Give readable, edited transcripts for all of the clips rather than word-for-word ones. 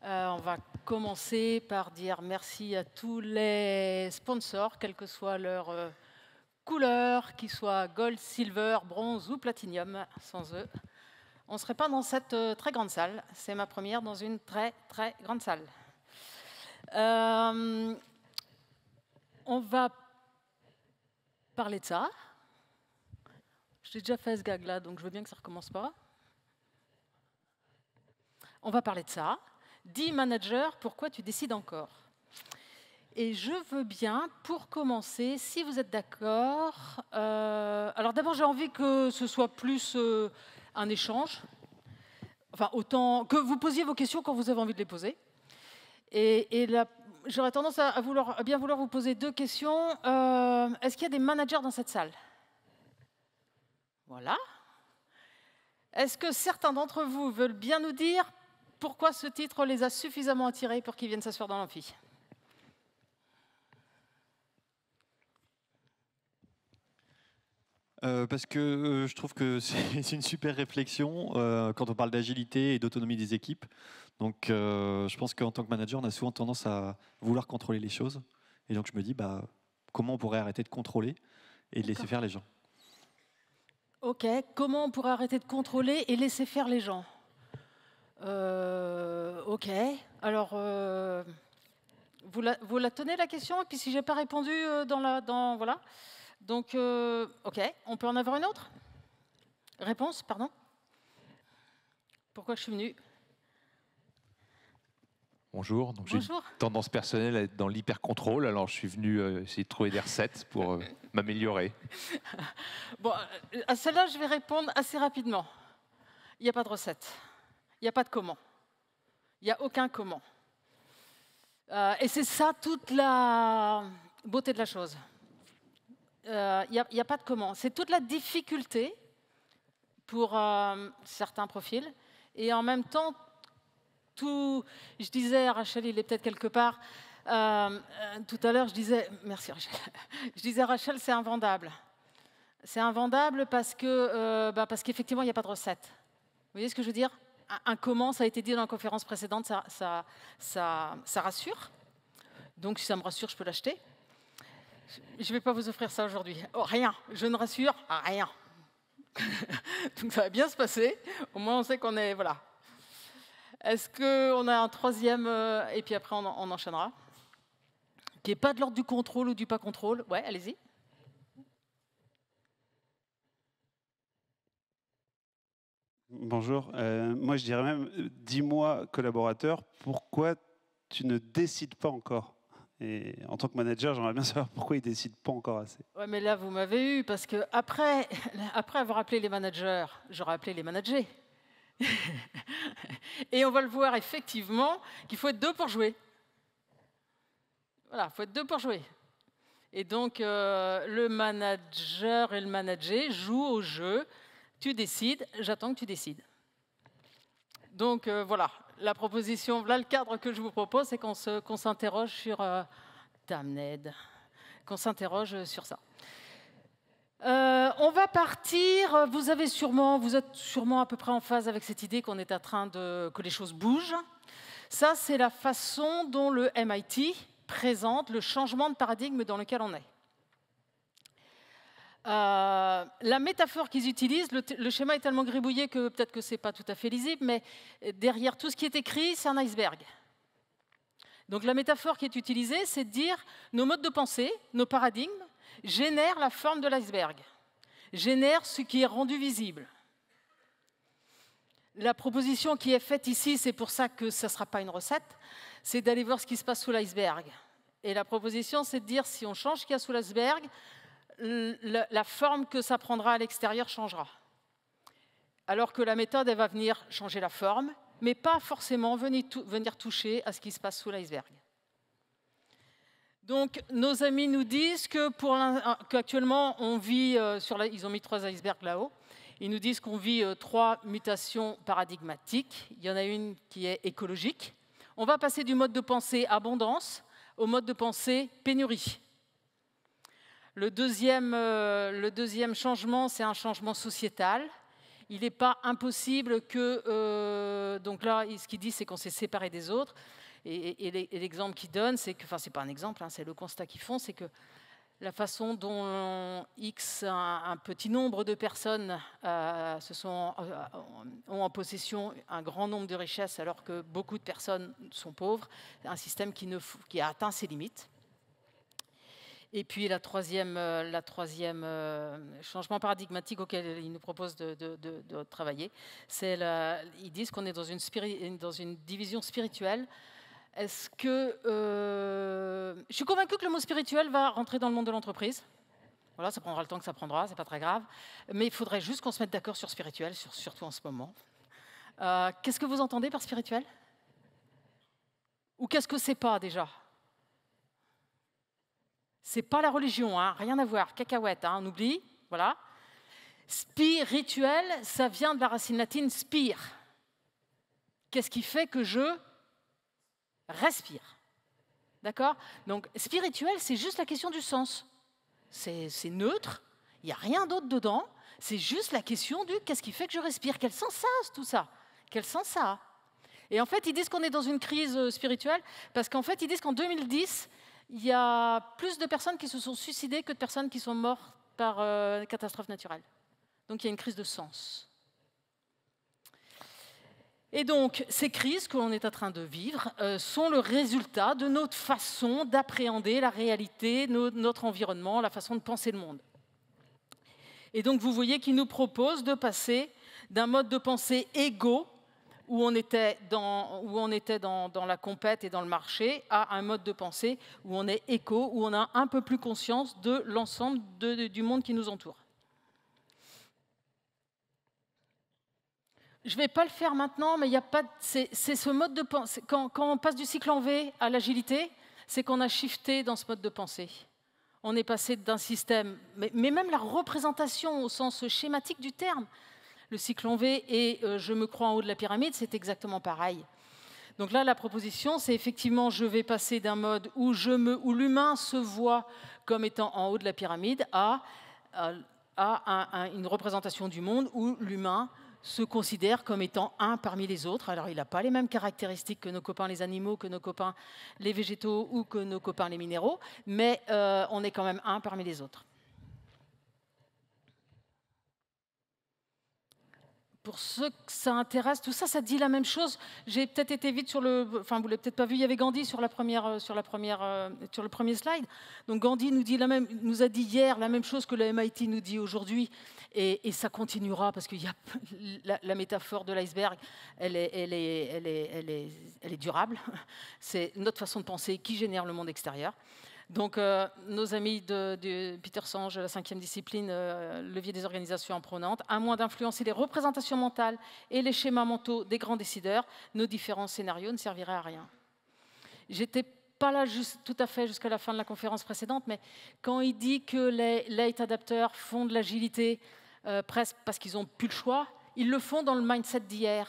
On va commencer par dire merci à tous les sponsors, quelle que soit leur couleur, qu'ils soient gold, silver, bronze ou platinum. Sans eux, on ne serait pas dans cette très grande salle. C'est ma première dans une très très grande salle. On va parler de ça. J'ai déjà fait ce gag-là, donc je veux bien que ça ne recommence pas. On va parler de ça. Dis manager, pourquoi tu décides encore? Et je veux bien, pour commencer, si vous êtes d'accord... alors d'abord, j'ai envie que ce soit plus un échange. Enfin, autant que vous posiez vos questions quand vous avez envie de les poser. Et j'aurais tendance à bien vouloir vous poser deux questions. Est-ce qu'il y a des managers dans cette salle? Voilà. Est-ce que certains d'entre vous veulent bien nous dire pourquoi ce titre les a suffisamment attirés pour qu'ils viennent s'asseoir dans l'amphi? Parce que je trouve que c'est une super réflexion quand on parle d'agilité et d'autonomie des équipes. Donc je pense qu'en tant que manager, on a souvent tendance à vouloir contrôler les choses. Et donc je me dis, comment on pourrait arrêter de contrôler et de laisser faire les gens? Ok, comment on pourrait arrêter de contrôler et laisser faire les gens? Ok, alors vous la tenez la question, et puis si j'ai pas répondu voilà. Donc ok, on peut en avoir une autre réponse, pardon. Pourquoi je suis venue? Bonjour, donc j'ai une Bonjour. tendance personnelle à être dans l'hyper-contrôle, alors je suis venu essayer de trouver des recettes pour m'améliorer. Bon, à celle-là, je vais répondre assez rapidement. Il n'y a pas de recette. Il n'y a pas de comment. Il n'y a aucun comment. Et c'est ça toute la beauté de la chose. Il n'y a pas de comment. C'est toute la difficulté pour certains profils. Et en même temps, je disais à Rachel, il est peut-être quelque part, tout à l'heure, je disais, merci Rachel, je disais Rachel, c'est invendable. C'est invendable parce qu'effectivement, il n'y a pas de recette. Vous voyez ce que je veux dire? Un comment, ça a été dit dans la conférence précédente, ça rassure. Donc, si ça me rassure, je peux l'acheter. Je ne vais pas vous offrir ça aujourd'hui. Oh, rien, je ne rassure rien. Donc, ça va bien se passer. Au moins, on sait qu'on est... Voilà. Est-ce qu'on a un troisième, et puis après, on enchaînera, qui n'est pas de l'ordre du contrôle ou du pas contrôle? Ouais, allez-y. Bonjour. Moi, je dirais même, dis-moi, collaborateur, pourquoi tu ne décides pas encore? Et en tant que manager, j'aimerais bien savoir pourquoi ils ne décident pas encore assez. Ouais, mais là, vous m'avez eu, parce que après avoir appelé les managers, j'aurais appelé les managers. Et on va le voir effectivement qu'il faut être deux pour jouer. Voilà, il faut être deux pour jouer. Et donc, le manager et le manager jouent au jeu. Tu décides, j'attends que tu décides. Donc, voilà, la proposition, là, le cadre que je vous propose, c'est qu'on s'interroge sur... Damned. Qu'on s'interroge sur ça. On va partir. Vous êtes sûrement à peu près en phase avec cette idée qu'on est en train que les choses bougent. Ça, c'est la façon dont le MIT présente le changement de paradigme dans lequel on est. La métaphore qu'ils utilisent, le schéma est tellement gribouillé que peut-être que ce n'est pas tout à fait lisible, mais derrière tout ce qui est écrit, c'est un iceberg. Donc la métaphore qui est utilisée, c'est de dire nos modes de pensée, nos paradigmes, génèrent la forme de l'iceberg, génèrent ce qui est rendu visible. La proposition qui est faite ici, c'est pour ça que ça ne sera pas une recette, c'est d'aller voir ce qui se passe sous l'iceberg. Et la proposition, c'est de dire si on change ce qu'il y a sous l'iceberg, la forme que ça prendra à l'extérieur changera. Alors que la méthode, elle va venir changer la forme, mais pas forcément venir toucher à ce qui se passe sous l'iceberg. Donc, nos amis nous disent qu'actuellement, on vit ils ont mis 3 icebergs là-haut. Ils nous disent qu'on vit 3 mutations paradigmatiques. Il y en a une qui est écologique. On va passer du mode de pensée abondance au mode de pensée pénurie. Le deuxième changement, c'est un changement sociétal. Il n'est pas impossible que... donc là, ce qu'il dit, c'est qu'on s'est séparé des autres. Et l'exemple qu'il donne, c'est que... Enfin, ce n'est pas un exemple, hein, c'est le constat qu'ils font, c'est que la façon dont un petit nombre de personnes ont en possession un grand nombre de richesses alors que beaucoup de personnes sont pauvres, un système qui a atteint ses limites. Et puis la troisième changement paradigmatique auquel il nous propose de travailler, c'est ils disent qu'on est dans une division spirituelle. Est-ce que je suis convaincue que le mot spirituel va rentrer dans le monde de l'entreprise. Voilà, ça prendra le temps que ça prendra, c'est pas très grave. Mais il faudrait juste qu'on se mette d'accord sur spirituel, surtout en ce moment. Qu'est-ce que vous entendez par spirituel? Ou qu'est-ce que c'est pas déjà? C'est pas la religion, hein, rien à voir, cacahuète, hein, on oublie. Voilà. Spirituel, ça vient de la racine latine spire. Qu'est-ce qui fait que je respire? D'accord? Donc, spirituel, c'est juste la question du sens. C'est neutre, il n'y a rien d'autre dedans. C'est juste la question du qu'est-ce qui fait que je respire? Quel sens ça a, tout ça? Quel sens ça a? Et en fait, ils disent qu'on est dans une crise spirituelle parce qu'en fait, ils disent qu'en 2010, il y a plus de personnes qui se sont suicidées que de personnes qui sont mortes par catastrophe naturelle. Donc, il y a une crise de sens. Et donc, ces crises que l'on est en train de vivre sont le résultat de notre façon d'appréhender la réalité, notre environnement, la façon de penser le monde. Et donc, vous voyez qu'il nous propose de passer d'un mode de pensée égo, où on était dans la compète et dans le marché, à un mode de pensée où on est éco, où on a un peu plus conscience de l'ensemble du monde qui nous entoure. Je ne vais pas le faire maintenant, mais c'est ce mode de pensée. Quand on passe du cycle en V à l'agilité, c'est qu'on a shifté dans ce mode de pensée. On est passé d'un système, mais même la représentation au sens schématique du terme, le cycle en V et je me crois en haut de la pyramide, c'est exactement pareil. Donc là, la proposition, c'est effectivement, je vais passer d'un mode où l'humain se voit comme étant en haut de la pyramide à une représentation du monde où l'humain se considère comme étant un parmi les autres. Alors, il n'a pas les mêmes caractéristiques que nos copains les animaux, que nos copains les végétaux ou que nos copains les minéraux, mais on est quand même un parmi les autres. Pour ceux que ça intéresse, tout ça, ça dit la même chose. J'ai peut-être été vite sur enfin, vous l'avez peut-être pas vu, il y avait Gandhi sur le premier slide. Donc Gandhi nous a dit hier la même chose que le MIT nous dit aujourd'hui, et ça continuera parce qu'il y a la métaphore de l'iceberg, elle est durable. C'est notre façon de penser qui génère le monde extérieur. Donc, nos amis de Peter Senge, la 5e discipline, levier des organisations apprenantes, à moins d'influencer les représentations mentales et les schémas mentaux des grands décideurs, nos différents scénarios ne serviraient à rien. J'étais pas là tout à fait jusqu'à la fin de la conférence précédente, mais quand il dit que les late adapteurs font de l'agilité presque parce qu'ils n'ont plus le choix, ils le font dans le mindset d'hier.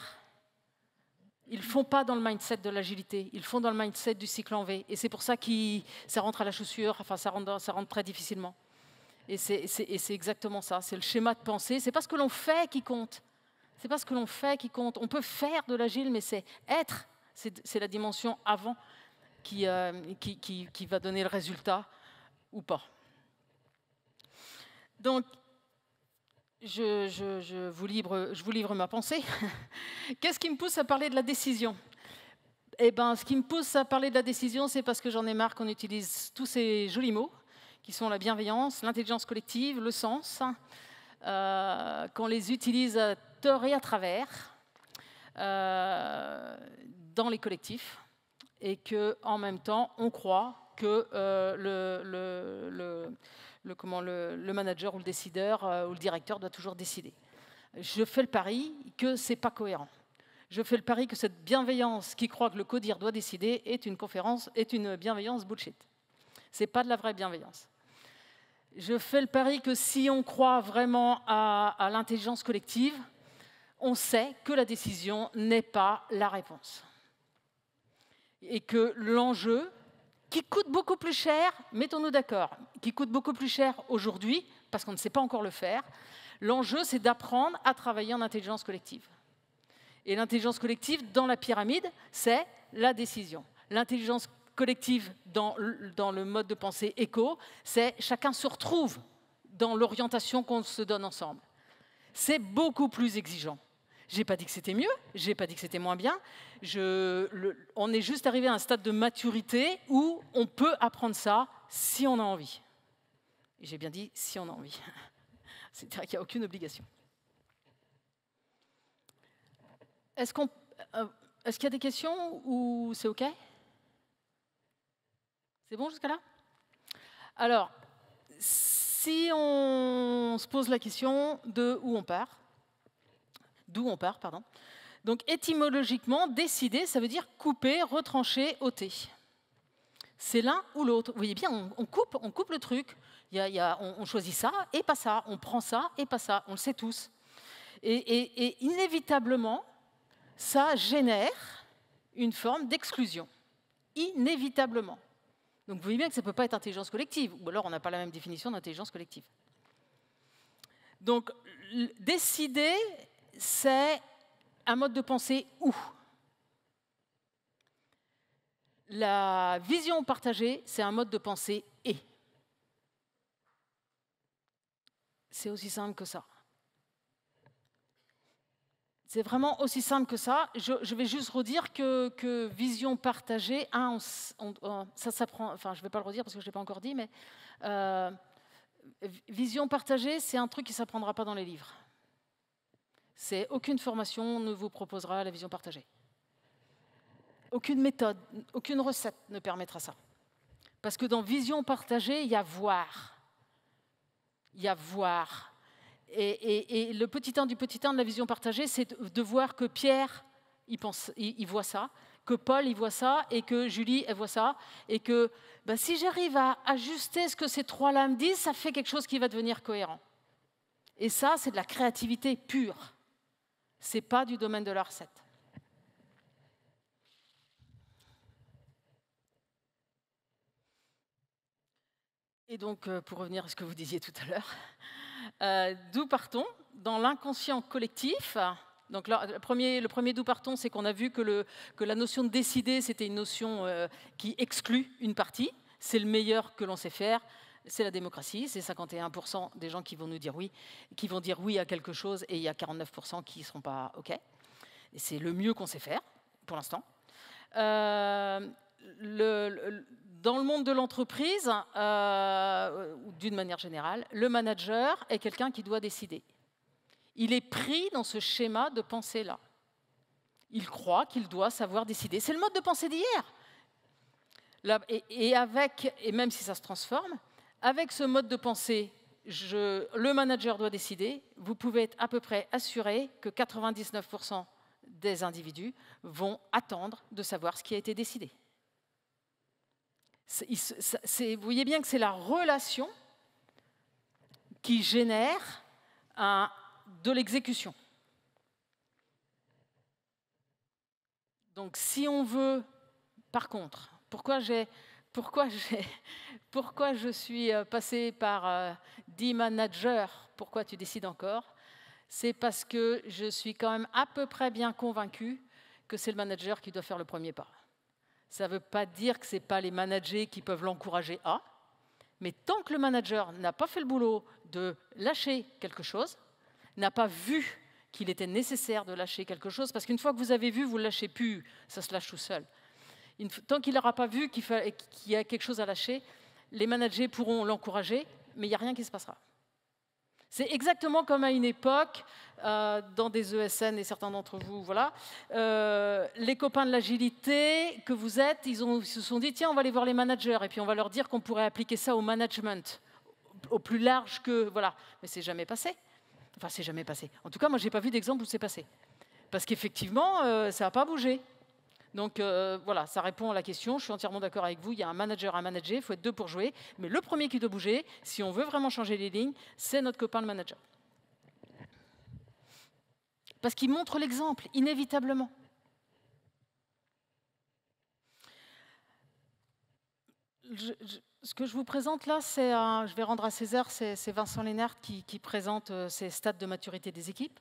Ils ne le font pas dans le mindset de l'agilité, ils le font dans le mindset du cycle en V. Et c'est pour ça que ça rentre à la chaussure, enfin ça rentre très difficilement. Et c'est exactement ça, c'est le schéma de pensée. Ce n'est pas ce que l'on fait qui compte. C'est pas ce que l'on fait qui compte. On peut faire de l'agile, mais c'est être. C'est la dimension avant qui va donner le résultat ou pas. Donc, je vous livre ma pensée. Qu'est-ce qui me pousse à parler de la décision? Eh bien, ce qui me pousse à parler de la décision, c'est parce que j'en ai marre qu'on utilise tous ces jolis mots, qui sont la bienveillance, l'intelligence collective, le sens, qu'on les utilise à tort et à travers dans les collectifs, et qu'en même temps, on croit que le manager ou le décideur ou le directeur doit toujours décider. Je fais le pari que ce n'est pas cohérent. Je fais le pari que cette bienveillance qui croit que le codir doit décider est une bienveillance bullshit. Ce n'est pas de la vraie bienveillance. Je fais le pari que si on croit vraiment à l'intelligence collective, on sait que la décision n'est pas la réponse. Et que l'enjeu, qui coûte beaucoup plus cher, mettons-nous d'accord, qui coûte beaucoup plus cher aujourd'hui, parce qu'on ne sait pas encore le faire, L'enjeu, c'est d'apprendre à travailler en intelligence collective. Et l'intelligence collective, dans la pyramide, c'est la décision. L'intelligence collective, dans le mode de pensée éco, c'est chacun se retrouve dans l'orientation qu'on se donne ensemble. C'est beaucoup plus exigeant. Je n'ai pas dit que c'était mieux, je n'ai pas dit que c'était moins bien. On est juste arrivé à un stade de maturité où on peut apprendre ça si on a envie. Et j'ai bien dit si on a envie. C'est-à-dire qu'il n'y a aucune obligation. Est-ce qu'il y a des questions ou c'est OK? C'est bon jusqu'à là? Alors, si on se pose la question de où on part, d'où on part, pardon. Donc étymologiquement, décider, ça veut dire couper, retrancher, ôter. C'est l'un ou l'autre. Vous voyez bien, on coupe le truc. On choisit ça et pas ça. On prend ça et pas ça. On le sait tous. Et inévitablement, ça génère une forme d'exclusion. Inévitablement. Donc vous voyez bien que ça ne peut pas être intelligence collective. Ou alors on n'a pas la même définition d'intelligence collective. Donc décider, c'est un mode de pensée où. La vision partagée, c'est un mode de pensée et. C'est aussi simple que ça. C'est vraiment aussi simple que ça. Je vais juste redire que vision partagée, ça s'apprend, enfin je ne vais pas le redire parce que je ne l'ai pas encore dit, mais vision partagée, c'est un truc qui ne s'apprendra pas dans les livres. Aucune formation ne vous proposera la vision partagée. Aucune méthode, aucune recette ne permettra ça. Parce que dans vision partagée, il y a voir. Il y a voir. Et le petit 1 du petit 1 de la vision partagée, c'est de voir que Pierre, il voit ça, que Paul, il voit ça, et que Julie, elle voit ça, et que si j'arrive à ajuster ce que ces trois-là me disent, ça fait quelque chose qui va devenir cohérent. Et ça, c'est de la créativité pure. Ce n'est pas du domaine de la recette. Et donc, pour revenir à ce que vous disiez tout à l'heure, d'où partons? Dans l'inconscient collectif. Donc là, le premier d'où partons, c'est qu'on a vu que la notion de décider, c'était une notion qui exclut une partie. C'est le meilleur que l'on sait faire. C'est la démocratie. C'est 51% des gens qui vont nous dire oui, qui vont dire oui à quelque chose, et il y a 49% qui ne seront pas OK. Et c'est le mieux qu'on sait faire, pour l'instant. Dans le monde de l'entreprise, d'une manière générale, le manager est quelqu'un qui doit décider. Il est pris dans ce schéma de pensée-là. Il croit qu'il doit savoir décider. C'est le mode de pensée d'hier. Et même si ça se transforme, avec ce mode de pensée, le manager doit décider, vous pouvez être à peu près assuré que 99% des individus vont attendre de savoir ce qui a été décidé. Vous voyez bien que c'est la relation qui génère de l'exécution. Donc si on veut, par contre, pourquoi je suis passé par 10 managers, pourquoi tu décides encore? C'est parce que je suis quand même à peu près bien convaincu que c'est le manager qui doit faire le premier pas. Ça ne veut pas dire que ce n'est pas les managers qui peuvent l'encourager à, mais tant que le manager n'a pas fait le boulot de lâcher quelque chose, n'a pas vu qu'il était nécessaire de lâcher quelque chose, parce qu'une fois que vous avez vu, vous ne le lâchez plus, ça se lâche tout seul. Tant qu'il n'aura pas vu qu'il y a quelque chose à lâcher, les managers pourront l'encourager, mais il n'y a rien qui se passera. C'est exactement comme à une époque, dans des ESN, et certains d'entre vous, voilà, les copains de l'agilité que vous êtes, ils se sont dit, tiens, on va aller voir les managers, et puis on va leur dire qu'on pourrait appliquer ça au management, au plus large que... Voilà. Mais c'est jamais passé. Enfin, c'est jamais passé. En tout cas, moi, je n'ai pas vu d'exemple où c'est passé. Parce qu'effectivement, ça n'a pas bougé. Donc voilà, ça répond à la question. Je suis entièrement d'accord avec vous. Il y a un manager à manager, il faut être deux pour jouer. Mais le premier qui doit bouger, si on veut vraiment changer les lignes, c'est notre copain le manager. Parce qu'il montre l'exemple, inévitablement. Ce que je vous présente là, je vais rendre à César, c'est Vincent Lénart qui présente ces stades de maturité des équipes.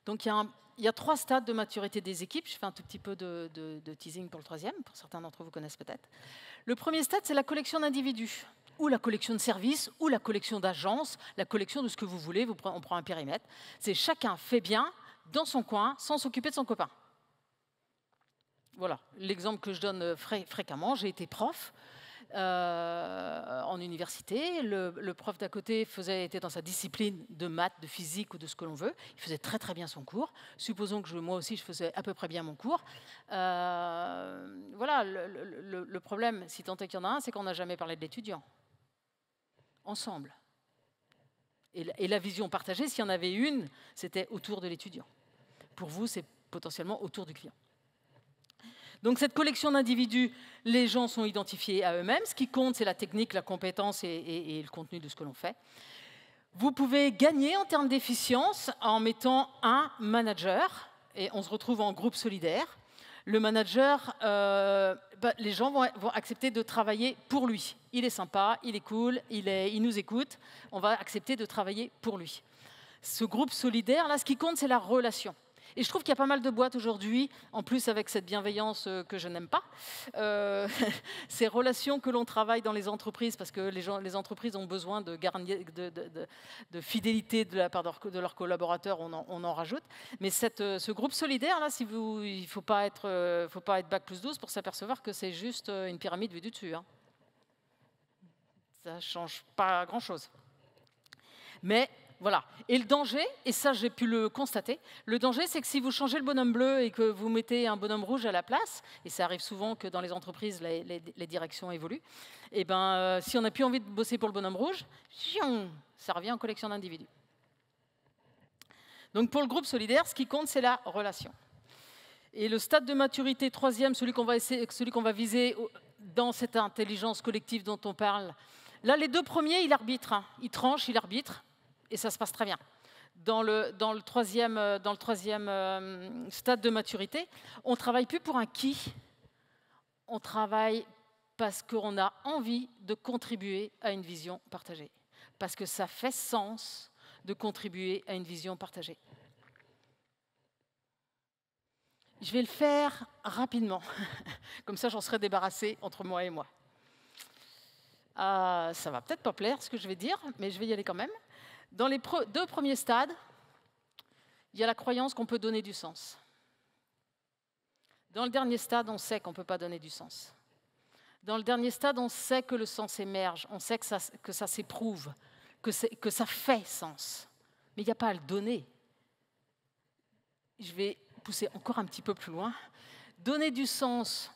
Donc il y a 3 stades de maturité des équipes. Je fais un tout petit peu de teasing pour le 3e, pour certains d'entre vous connaissent peut-être. Le premier stade, c'est la collection d'individus, ou la collection de services, ou la collection d'agences, la collection de ce que vous voulez, on prend un périmètre. C'est chacun fait bien dans son coin, sans s'occuper de son copain. Voilà, l'exemple que je donne fréquemment, j'ai été prof en université. Le prof d'à côté était dans sa discipline de maths, de physique ou de ce que l'on veut. Il faisait très très bien son cours. Supposons que moi aussi je faisais à peu près bien mon cours. Voilà, le problème, si tant est qu'il y en a un, c'est qu'on n'a jamais parlé de l'étudiant. Ensemble. Et la vision partagée, s'il y en avait une, c'était autour de l'étudiant. Pour vous, c'est potentiellement autour du client. Donc cette collection d'individus, les gens sont identifiés à eux-mêmes. Ce qui compte, c'est la technique, la compétence et le contenu de ce que l'on fait. Vous pouvez gagner en termes d'efficience en mettant un manager, et on se retrouve en groupe solidaire. Le manager, les gens vont accepter de travailler pour lui. Il est sympa, il est cool, il nous écoute. On va accepter de travailler pour lui. Ce groupe solidaire, là, ce qui compte, c'est la relation. Et je trouve qu'il y a pas mal de boîtes aujourd'hui, en plus avec cette bienveillance que je n'aime pas, ces relations que l'on travaille dans les entreprises, parce que les entreprises ont besoin de fidélité de la part de leurs collaborateurs, on en rajoute. Mais ce groupe solidaire, là, il ne faut pas être bac plus 12 pour s'apercevoir que c'est juste une pyramide vue du dessus. Hein. Ça ne change pas grand-chose. Mais voilà. Et le danger, et ça j'ai pu le constater, le danger c'est que si vous changez le bonhomme bleu et que vous mettez un bonhomme rouge à la place, et ça arrive souvent que dans les entreprises les directions évoluent, et si on n'a plus envie de bosser pour le bonhomme rouge, ça revient en collection d'individus. Donc pour le groupe solidaire, ce qui compte c'est la relation. Et le stade de maturité 3e, celui qu'on va viser dans cette intelligence collective dont on parle, là les 2 premiers, il arbitre, hein. Il tranche, il arbitre. Et ça se passe très bien. Dans le troisième stade de maturité, on ne travaille plus pour un qui, on travaille parce qu'on a envie de contribuer à une vision partagée. Parce que ça fait sens de contribuer à une vision partagée. Je vais le faire rapidement. Comme ça, j'en serai débarrassée entre moi et moi. Ça ne va peut-être pas plaire ce que je vais dire, mais je vais y aller quand même. Dans les 2 premiers stades, il y a la croyance qu'on peut donner du sens. Dans le dernier stade, on sait qu'on ne peut pas donner du sens. Dans le dernier stade, on sait que le sens émerge, on sait que ça s'éprouve, que ça fait sens. Mais il n'y a pas à le donner. Je vais pousser encore un petit peu plus loin. Donner du sens,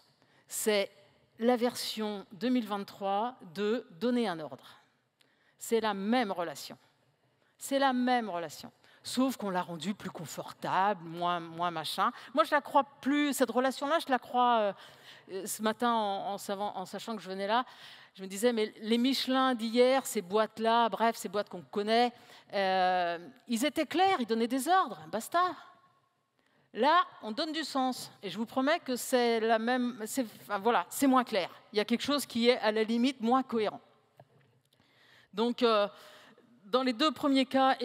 c'est la version 2023 de donner un ordre. C'est la même relation. C'est la même relation, sauf qu'on l'a rendue plus confortable, moins machin. Moi, je la crois plus, cette relation-là, je la crois... ce matin, en sachant que je venais là, je me disais, mais les Michelin d'hier, ces boîtes-là, bref, ces boîtes qu'on connaît, ils étaient clairs, ils donnaient des ordres, basta. Là, on donne du sens, et je vous promets que c'est la même... voilà, c'est moins clair. Il y a quelque chose qui est, à la limite, moins cohérent. Donc... dans les 2 premiers cas,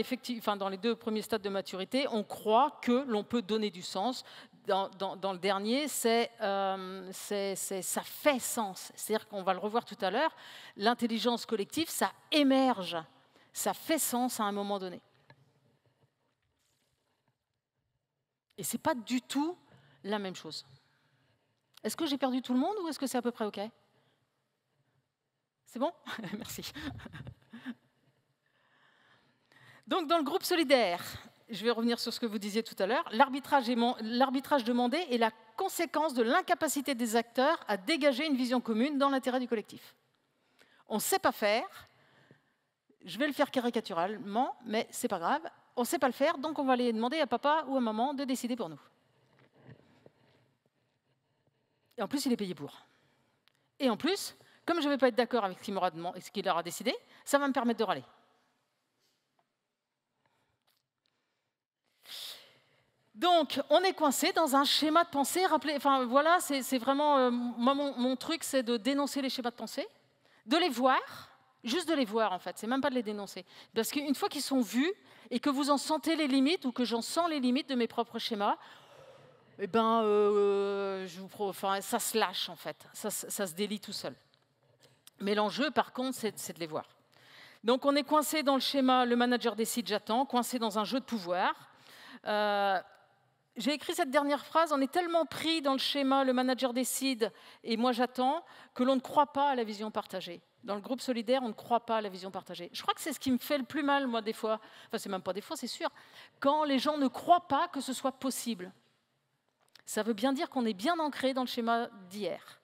dans les 2 premiers stades de maturité, on croit que l'on peut donner du sens. Dans le dernier, ça fait sens. C'est-à-dire qu'on va le revoir tout à l'heure, l'intelligence collective, ça émerge, ça fait sens à un moment donné. Et ce n'est pas du tout la même chose. Est-ce que j'ai perdu tout le monde ou est-ce que c'est à peu près OK? C'est bon? Merci. Donc, dans le groupe solidaire, je vais revenir sur ce que vous disiez tout à l'heure, l'arbitrage demandé est la conséquence de l'incapacité des acteurs à dégager une vision commune dans l'intérêt du collectif. On ne sait pas faire, je vais le faire caricaturalement, mais ce n'est pas grave, on ne sait pas le faire, donc on va aller demander à papa ou à maman de décider pour nous. Et en plus, il est payé pour. Et en plus, comme je ne vais pas être d'accord avec ce qu'il leur a décidé, ça va me permettre de râler. Donc, on est coincé dans un schéma de pensée. Enfin, voilà, c'est vraiment... moi, mon truc, c'est de dénoncer les schémas de pensée, de les voir, juste de les voir, en fait. C'est même pas de les dénoncer. Parce qu'une fois qu'ils sont vus et que vous en sentez les limites, ou que j'en sens les limites de mes propres schémas, eh ben, ça se lâche, en fait. Ça se délie tout seul. Mais l'enjeu, par contre, c'est de les voir. Donc, on est coincé dans le schéma « le manager décide, j'attends », coincé dans un jeu de pouvoir. J'ai écrit cette dernière phrase, on est tellement pris dans le schéma « le manager décide et moi j'attends » que l'on ne croit pas à la vision partagée. Dans le groupe solidaire, on ne croit pas à la vision partagée. Je crois que c'est ce qui me fait le plus mal, moi, des fois. Enfin, c'est même pas des fois, c'est sûr. Quand les gens ne croient pas que ce soit possible. Ça veut bien dire qu'on est bien ancré dans le schéma d'hier.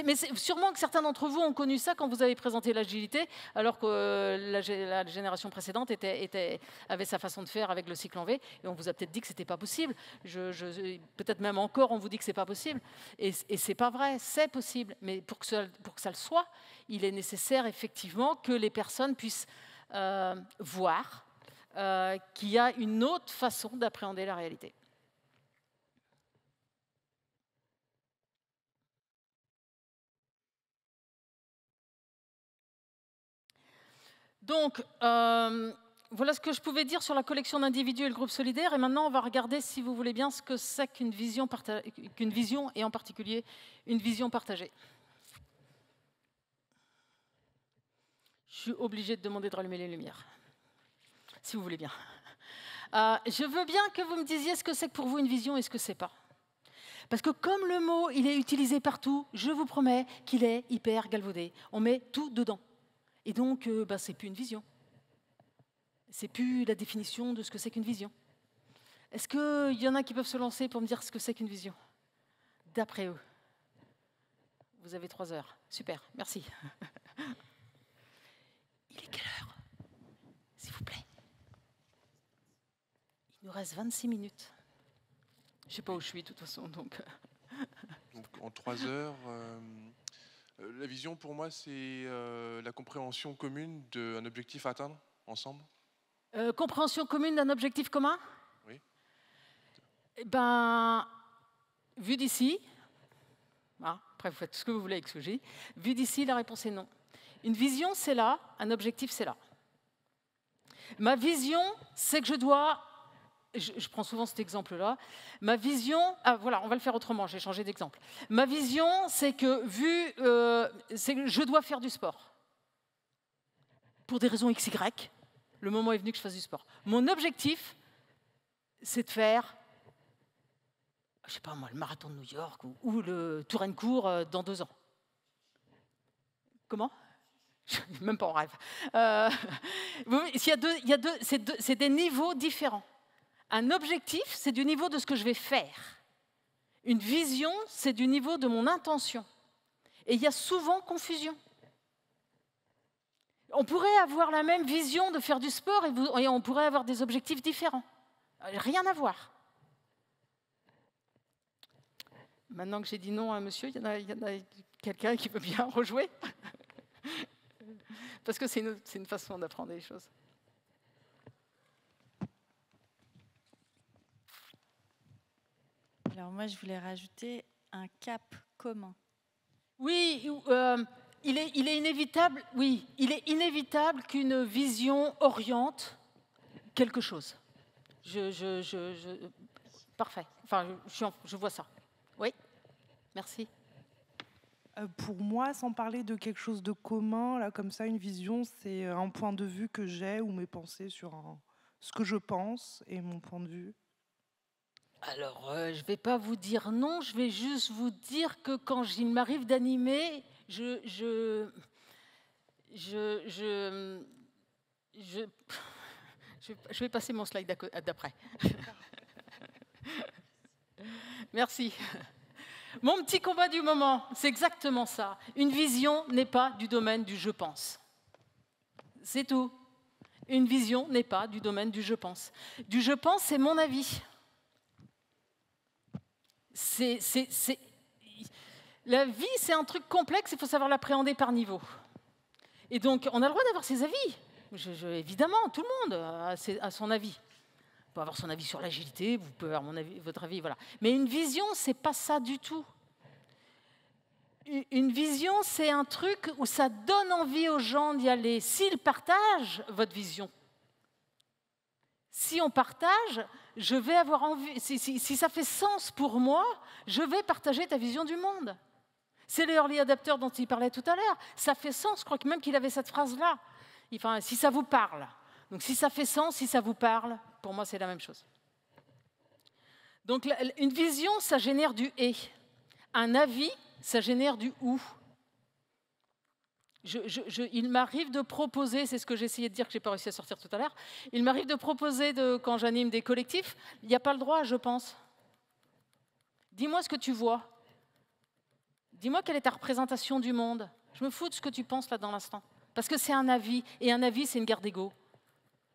Mais sûrement que certains d'entre vous ont connu ça quand vous avez présenté l'agilité, alors que la génération précédente avait sa façon de faire avec le cycle en V, et on vous a peut-être dit que ce n'était pas possible. Peut-être même encore, on vous dit que ce n'est pas possible. Et ce n'est pas vrai, c'est possible. Mais pour que ça le soit, il est nécessaire effectivement que les personnes puissent voir qu'il y a une autre façon d'appréhender la réalité. Donc, voilà ce que je pouvais dire sur la collection d'individus et le groupe solidaire. Et maintenant, on va regarder, si vous voulez bien, ce que c'est qu'une vision, et en particulier une vision partagée. Je suis obligée de demander de rallumer les lumières, si vous voulez bien. Je veux bien que vous me disiez ce que c'est que pour vous une vision et ce que c'est pas. Parce que comme le mot, il est utilisé partout, je vous promets qu'il est hyper galvaudé. On met tout dedans. Et donc, ce n'est plus une vision. Ce n'est plus la définition de ce que c'est qu'une vision. Est-ce qu'il y en a qui peuvent se lancer pour me dire ce que c'est qu'une vision? D'après eux. Vous avez 3 heures. Super, merci. Il est quelle heure? S'il vous plaît. Il nous reste 26 minutes. Je ne sais pas où je suis, de toute façon. Donc en 3 heures... la vision, pour moi, c'est la compréhension commune d'un objectif à atteindre ensemble. Compréhension commune d'un objectif commun? Oui. Eh ben, vu d'ici, après vous faites ce que vous voulez avec ce que j'ai, vu d'ici, la réponse est non. Une vision, c'est là, un objectif, c'est là. Ma vision, c'est que je dois... Je prends souvent cet exemple-là. Ma vision... voilà, on va le faire autrement, j'ai changé d'exemple. Ma vision, c'est que je dois faire du sport. Pour des raisons XY, le moment est venu que je fasse du sport. Mon objectif, c'est de faire, je sais pas moi, le marathon de New York ou le Tour-en-Cours dans 2 ans. Comment? Même pas en rêve. C'est des niveaux différents. Un objectif, c'est du niveau de ce que je vais faire. Une vision, c'est du niveau de mon intention. Et il y a souvent confusion. On pourrait avoir la même vision de faire du sport et on pourrait avoir des objectifs différents. Rien à voir. Maintenant que j'ai dit non à un monsieur, il y en a quelqu'un qui veut bien rejouer. Parce que c'est une façon d'apprendre les choses. Alors moi, je voulais rajouter un cap commun. Oui, il est inévitable. Oui, il est inévitable qu'une vision oriente quelque chose. Parfait. Enfin, je vois ça. Oui, merci. Pour moi, sans parler de quelque chose de commun, là, comme ça, une vision, c'est un point de vue que j'ai ou mes pensées sur ce que je pense et mon point de vue. Alors, je ne vais pas vous dire non, je vais juste vous dire que quand il m'arrive d'animer, je vais passer mon slide d'après. Merci. Mon petit combat du moment, c'est exactement ça. Une vision n'est pas du domaine du « je pense ». C'est tout. Une vision n'est pas du domaine du « je pense ». Du « je pense », c'est mon avis. La vie, c'est un truc complexe, il faut savoir l'appréhender par niveau. Et donc, on a le droit d'avoir ses avis. Évidemment, tout le monde a son avis. peut avoir son avis sur l'agilité, vous pouvez avoir votre avis, voilà. Mais une vision, c'est pas ça du tout. Une vision, c'est un truc où ça donne envie aux gens d'y aller, s'ils partagent votre vision. Si on partage, je vais avoir envie, si ça fait sens pour moi, je vais partager ta vision du monde. C'est le early adapter dont il parlait tout à l'heure. Ça fait sens, je crois que même qu'il avait cette phrase-là. Enfin, si ça vous parle. Donc si ça fait sens, si ça vous parle, pour moi c'est la même chose. Donc une vision, ça génère du « et ». Un avis, ça génère du « ou ». Il m'arrive de proposer, c'est ce que j'ai essayé de dire que je n'ai pas réussi à sortir tout à l'heure, il m'arrive de proposer, quand j'anime des collectifs, il n'y a pas le droit, je pense. Dis-moi ce que tu vois. Dis-moi quelle est ta représentation du monde. Je me fous de ce que tu penses là dans l'instant. Parce que c'est un avis, et un avis, c'est une guerre d'ego.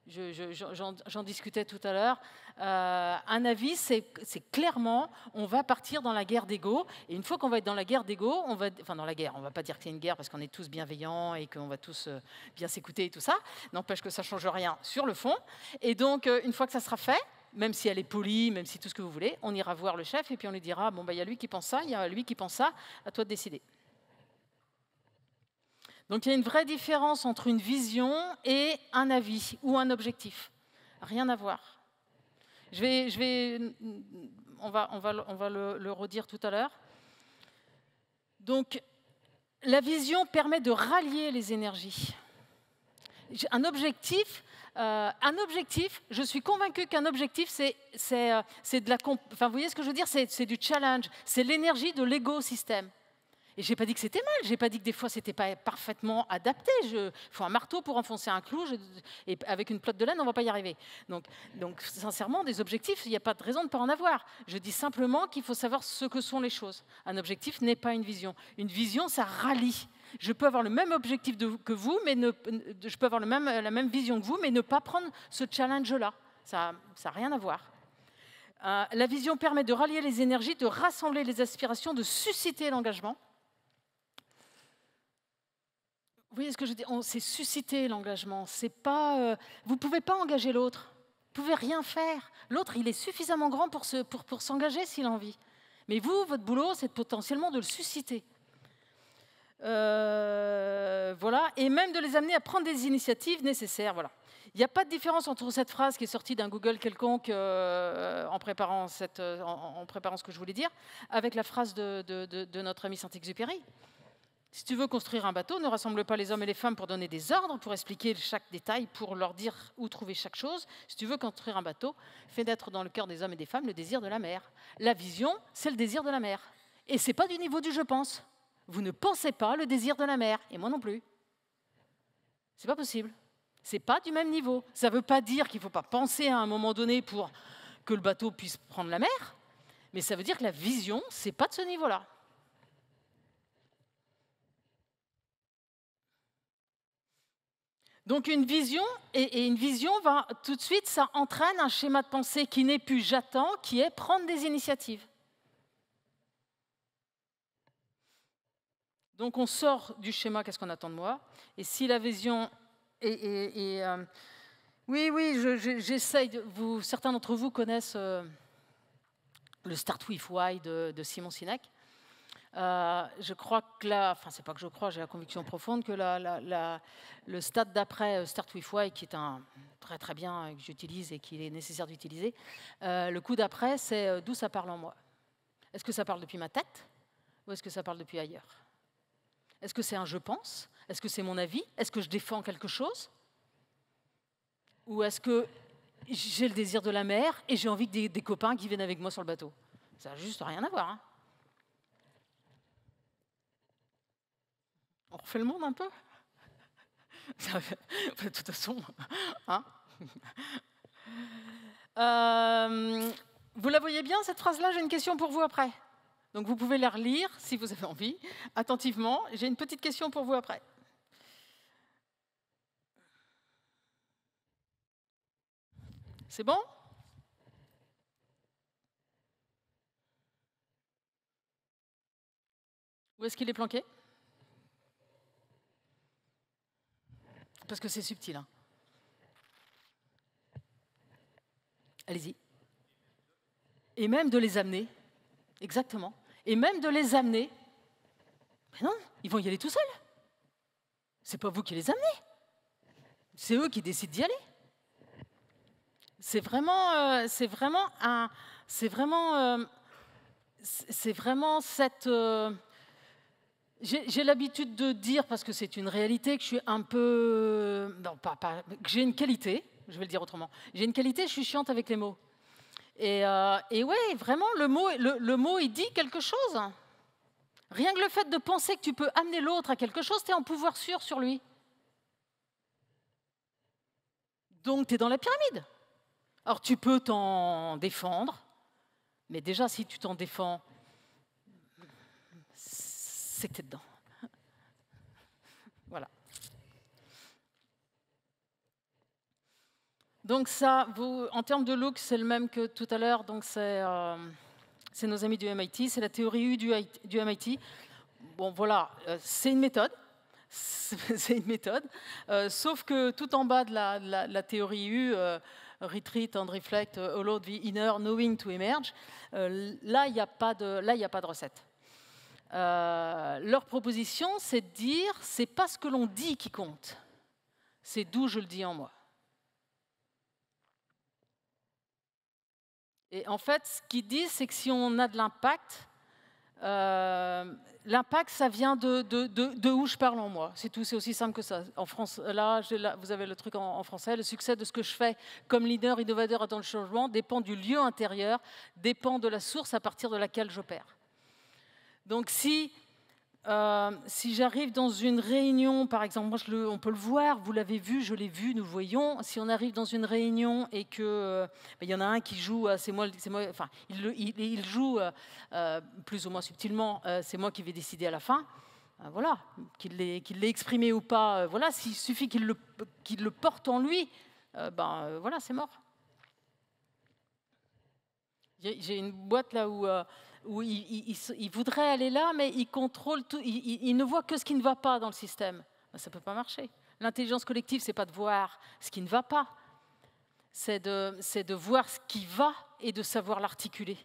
J'en discutais tout à l'heure. Un avis, c'est clairement, on va partir dans la guerre d'ego. Et une fois qu'on va être dans la guerre d'ego, enfin dans la guerre, on ne va pas dire que c'est une guerre parce qu'on est tous bienveillants et qu'on va tous bien s'écouter et tout ça. N'empêche que ça ne change rien sur le fond. Et donc, une fois que ça sera fait, même si elle est polie, même si tout ce que vous voulez, on ira voir le chef et puis on lui dira, bon, il y a lui qui pense ça, il y a lui qui pense ça, à toi de décider. Donc il y a une vraie différence entre une vision et un avis ou un objectif. Rien à voir. On va le redire tout à l'heure. Donc la vision permet de rallier les énergies. Un objectif, je suis convaincue qu'un objectif, c'est de la... Enfin, vous voyez ce que je veux dire, c'est du challenge, c'est l'énergie de l'écosystème. Et je n'ai pas dit que c'était mal, je n'ai pas dit que des fois, ce n'était pas parfaitement adapté. Il faut un marteau pour enfoncer un clou, et avec une pelote de laine, on ne va pas y arriver. Donc, sincèrement, des objectifs, il n'y a pas de raison de ne pas en avoir. Je dis simplement qu'il faut savoir ce que sont les choses. Un objectif n'est pas une vision. Une vision, ça rallie. Je peux avoir le même objectif que vous, mais je peux avoir la même vision que vous, mais ne pas prendre ce challenge-là. Ça n'a rien à voir. La vision permet de rallier les énergies, de rassembler les aspirations, de susciter l'engagement. Vous voyez ce que je dis? C'est susciter l'engagement. Vous ne pouvez pas engager l'autre. Vous ne pouvez rien faire. L'autre, il est suffisamment grand pour s'engager s'il a envie. Mais vous, votre boulot, c'est potentiellement de le susciter. Voilà. Et même de les amener à prendre des initiatives nécessaires. Voilà. Il n'y a pas de différence entre cette phrase qui est sortie d'un Google quelconque en préparant ce que je voulais dire, avec la phrase de notre ami Saint-Exupéry. Si tu veux construire un bateau, ne rassemble pas les hommes et les femmes pour donner des ordres, pour expliquer chaque détail, pour leur dire où trouver chaque chose. Si tu veux construire un bateau, fais naître dans le cœur des hommes et des femmes le désir de la mer. La vision, c'est le désir de la mer. Et ce n'est pas du niveau du « je pense ». Vous ne pensez pas le désir de la mer, et moi non plus. Ce n'est pas possible. Ce n'est pas du même niveau. Ça ne veut pas dire qu'il ne faut pas penser à un moment donné pour que le bateau puisse prendre la mer, mais ça veut dire que la vision, ce n'est pas de ce niveau-là. Donc une vision, et une vision va tout de suite, ça entraîne un schéma de pensée qui n'est plus j'attends, qui est prendre des initiatives. Donc on sort du schéma qu'est-ce qu'on attend de moi, et si la vision est... oui, j'essaye, certains d'entre vous connaissent le Start With Why de Simon Sinek. Je crois que c'est pas que je crois, j'ai la conviction profonde que le stade d'après Start With Why, qui est un très très bien que j'utilise et qu'il est nécessaire d'utiliser, le coup d'après, c'est d'où ça parle en moi. Est-ce que ça parle depuis ma tête ou est-ce que ça parle depuis ailleurs? Est-ce que c'est un je pense? Est-ce que c'est mon avis? Est-ce que je défends quelque chose? Ou est-ce que j'ai le désir de la mer et j'ai envie que des copains qui viennent avec moi sur le bateau? Ça n'a juste rien à voir. Hein. On refait le monde un peu? De toute façon, hein. Vous la voyez bien, cette phrase-là? J'ai une question pour vous après. Donc vous pouvez la relire, si vous avez envie, attentivement. J'ai une petite question pour vous après. C'est bon? Où est-ce qu'il est planqué? Parce que c'est subtil. Hein. Allez-y. Et même de les amener, exactement, et même de les amener, mais non, ils vont y aller tout seuls. C'est pas vous qui les amenez, c'est eux qui décident d'y aller. C'est vraiment cette. J'ai l'habitude de dire, parce que c'est une réalité, que je suis un peu, non, que j'ai une qualité. Je vais le dire autrement. J'ai une qualité, je suis chiante avec les mots. Et ouais, vraiment, le mot, il dit quelque chose. Rien que le fait de penser que tu peux amener l'autre à quelque chose, tu es en pouvoir sûr sur lui. Donc, tu es dans la pyramide. Alors, tu peux t'en défendre, mais déjà, si tu t'en défends, c'est que tu es dedans. Voilà. Donc ça, en termes de look, c'est le même que tout à l'heure. Donc c'est nos amis du MIT, c'est la théorie U du MIT. Bon, voilà, c'est une méthode. C'est une méthode. Sauf que tout en bas de la théorie U, retreat and reflect, allow the inner knowing to emerge, là, il n'y a pas de recette. Leur proposition, c'est de dire, c'est pas ce que l'on dit qui compte, c'est d'où je le dis en moi. Et en fait, ce qu'ils disent, c'est que si on a de l'impact, l'impact, ça vient de où je parle en moi. C'est tout, c'est aussi simple que ça. En France, là, vous avez le truc en français. Le succès de ce que je fais comme leader innovateur dans le changement dépend du lieu intérieur, dépend de la source à partir de laquelle j'opère. Donc, si j'arrive dans une réunion, par exemple, moi, on peut le voir, vous l'avez vu, je l'ai vu, nous le voyons. Si on arrive dans une réunion et que y en a un qui joue, enfin, il joue plus ou moins subtilement, c'est moi qui vais décider à la fin. Voilà, qu'il l'ait exprimé ou pas. Voilà, s'il suffit qu'il le porte en lui, voilà, c'est mort. J'ai une boîte là où il voudrait aller là, mais il contrôle tout, il ne voit que ce qui ne va pas dans le système. Ça ne peut pas marcher. L'intelligence collective, ce n'est pas de voir ce qui ne va pas, c'est de voir ce qui va et de savoir l'articuler.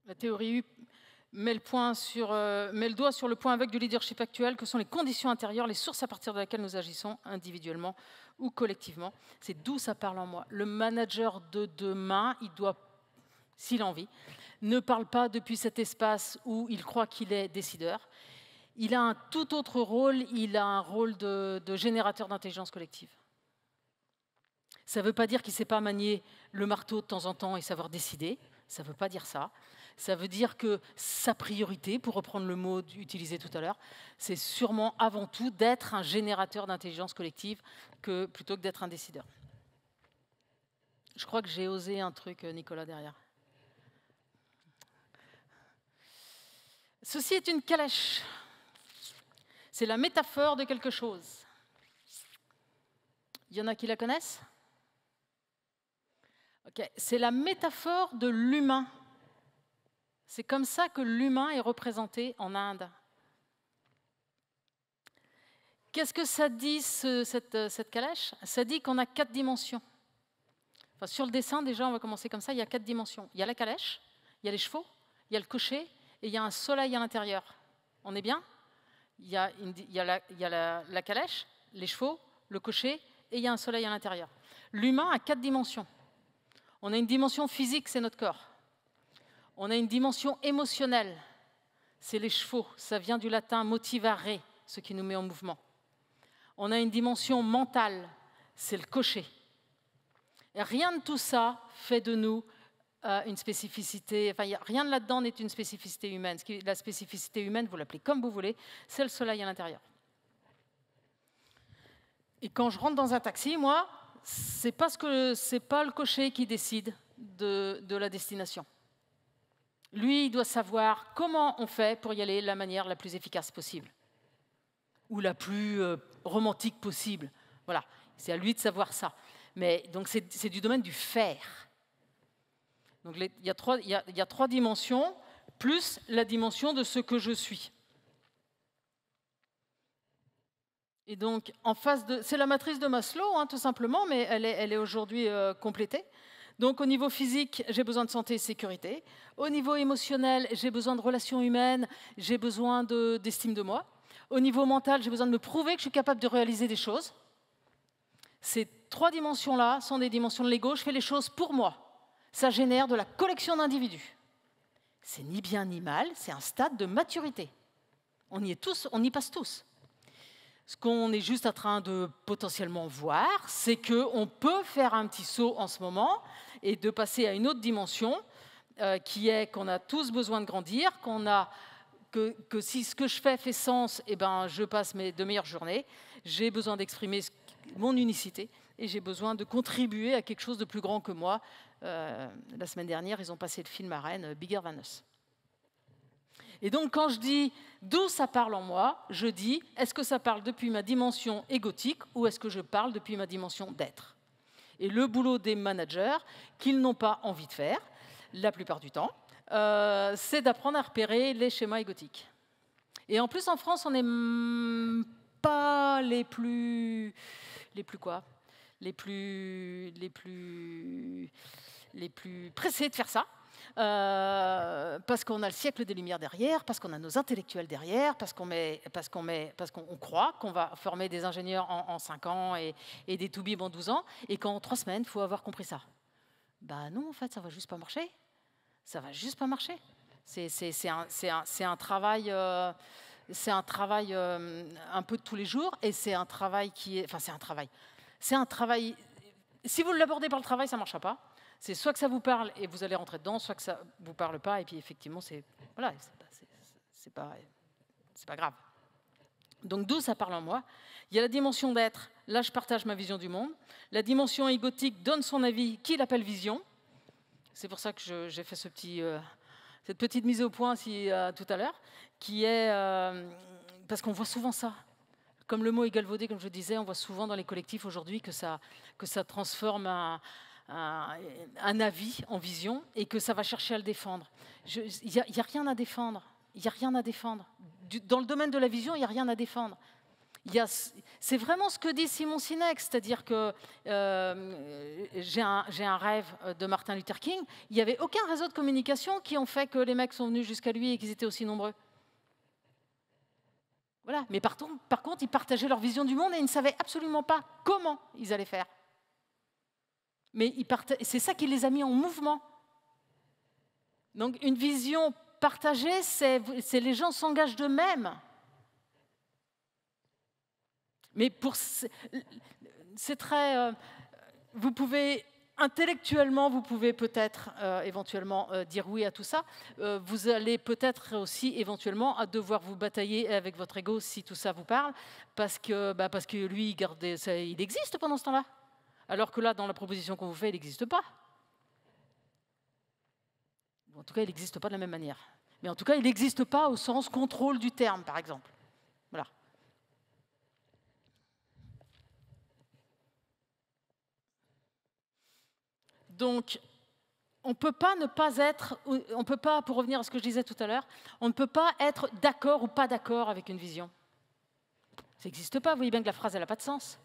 La théorie U met le doigt sur le point aveugle du leadership actuel, que sont les conditions intérieures, les sources à partir de lesquelles nous agissons individuellement ou collectivement. C'est d'où ça parle en moi. Le manager de demain, il doit, s'il a envie, ne parle pas depuis cet espace où il croit qu'il est décideur. Il a un tout autre rôle, il a un rôle de générateur d'intelligence collective. Ça ne veut pas dire qu'il ne sait pas manier le marteau de temps en temps et savoir décider, ça ne veut pas dire ça. Ça veut dire que sa priorité, pour reprendre le mot utilisé tout à l'heure, c'est sûrement avant tout d'être un générateur d'intelligence collective plutôt que d'être un décideur. Je crois que j'ai osé un truc, Nicolas, derrière. Ceci est une calèche. C'est la métaphore de quelque chose. Il y en a qui la connaissent ? Okay. C'est la métaphore de l'humain. C'est comme ça que l'humain est représenté en Inde. Qu'est-ce que ça dit, cette calèche ? Ça dit qu'on a 4 dimensions. Enfin, sur le dessin, déjà, on va commencer comme ça, il y a 4 dimensions. Il y a la calèche, il y a les chevaux, il y a le cocher, et il y a un soleil à l'intérieur. On est bien ? Il y a la calèche, les chevaux, le cocher, et il y a un soleil à l'intérieur. L'humain a 4 dimensions. On a une dimension physique, c'est notre corps. On a une dimension émotionnelle, c'est les chevaux, ça vient du latin motivare, ce qui nous met en mouvement. On a une dimension mentale, c'est le cocher. Et rien de tout ça fait de nous une spécificité, enfin rien de là-dedans n'est une spécificité humaine. La spécificité humaine, vous l'appelez comme vous voulez, c'est le soleil à l'intérieur. Et quand je rentre dans un taxi, moi, c'est pas le cocher qui décide de la destination. Lui, il doit savoir comment on fait pour y aller de la manière la plus efficace possible. Ou la plus romantique possible. Voilà, c'est à lui de savoir ça. Mais donc c'est du domaine du faire. Donc il y a 3 dimensions, plus la dimension de ce que je suis. Et donc, en face de... C'est la matrice de Maslow, hein, tout simplement, mais elle est aujourd'hui complétée. Donc, au niveau physique, j'ai besoin de santé et sécurité. Au niveau émotionnel, j'ai besoin de relations humaines, j'ai besoin d'estime de moi. Au niveau mental, j'ai besoin de me prouver que je suis capable de réaliser des choses. Ces 3 dimensions-là sont des dimensions de l'ego. Je fais les choses pour moi. Ça génère de la collection d'individus. C'est ni bien ni mal, c'est un stade de maturité. On y passe tous. Ce qu'on est juste en train de potentiellement voir, c'est qu'on peut faire un petit saut en ce moment et de passer à une autre dimension qui est qu'on a tous besoin de grandir, que si ce que je fais fait sens, eh ben, je passe de meilleures journées. J'ai besoin d'exprimer mon unicité et j'ai besoin de contribuer à quelque chose de plus grand que moi. La semaine dernière, ils ont passé le film à Rennes, Bigger Than Us. Et donc, quand je dis d'où ça parle en moi, je dis est-ce que ça parle depuis ma dimension égotique ou est-ce que je parle depuis ma dimension d'être? Et le boulot des managers, qu'ils n'ont pas envie de faire, la plupart du temps, c'est d'apprendre à repérer les schémas égotiques. Et en plus, en France, on n'est pas les plus pressés de faire ça. Parce qu'on a le siècle des Lumières derrière, parce qu'on a nos intellectuels derrière, parce qu'on croit qu'on va former des ingénieurs en 5 ans et des toubibs en 12 ans, et qu'en 3 semaines, il faut avoir compris ça. Ben non, en fait, ça ne va juste pas marcher. Ça ne va juste pas marcher. C'est un travail... c'est un travail un peu de tous les jours, et c'est un travail qui est... Enfin, c'est un travail... Si vous l'abordez par le travail, ça ne marchera pas. C'est soit que ça vous parle et vous allez rentrer dedans, soit que ça ne vous parle pas, et puis effectivement, c'est pas grave. Donc d'où ça parle en moi? Il y a la dimension d'être, là je partage ma vision du monde. La dimension égotique donne son avis, qu'il appelle vision. C'est pour ça que j'ai fait cette petite mise au point tout à l'heure, qui est... parce qu'on voit souvent ça. Comme le mot est galvaudé, comme je disais, on voit souvent dans les collectifs aujourd'hui que ça transforme un avis en vision et que ça va chercher à le défendre. Il n'y a rien à défendre. Il n'y a rien à défendre. Dans le domaine de la vision, il n'y a rien à défendre. C'est vraiment ce que dit Simon Sinek, c'est-à-dire que j'ai un rêve de Martin Luther King. Il n'y avait aucun réseau de communication qui ont fait que les mecs sont venus jusqu'à lui et qu'ils étaient aussi nombreux. Voilà. Mais par contre, ils partageaient leur vision du monde et ils ne savaient absolument pas comment ils allaient faire. Mais c'est ça qui les a mis en mouvement. Donc une vision partagée, c'est les gens s'engagent d'eux-mêmes. Mais c'est très... vous pouvez... Intellectuellement, vous pouvez peut-être éventuellement dire oui à tout ça. Vous allez peut-être aussi éventuellement à devoir vous batailler avec votre ego si tout ça vous parle, parce que lui, il existe pendant ce temps-là. Alors que là, dans la proposition qu'on vous fait, il n'existe pas. En tout cas, il n'existe pas de la même manière. Mais en tout cas, il n'existe pas au sens contrôle du terme, par exemple. Voilà. Donc, on ne peut pas ne pas être, on peut pas, pour revenir à ce que je disais tout à l'heure, on ne peut pas être d'accord ou pas d'accord avec une vision. Ça n'existe pas, vous voyez bien que la phrase, elle n'a pas de sens.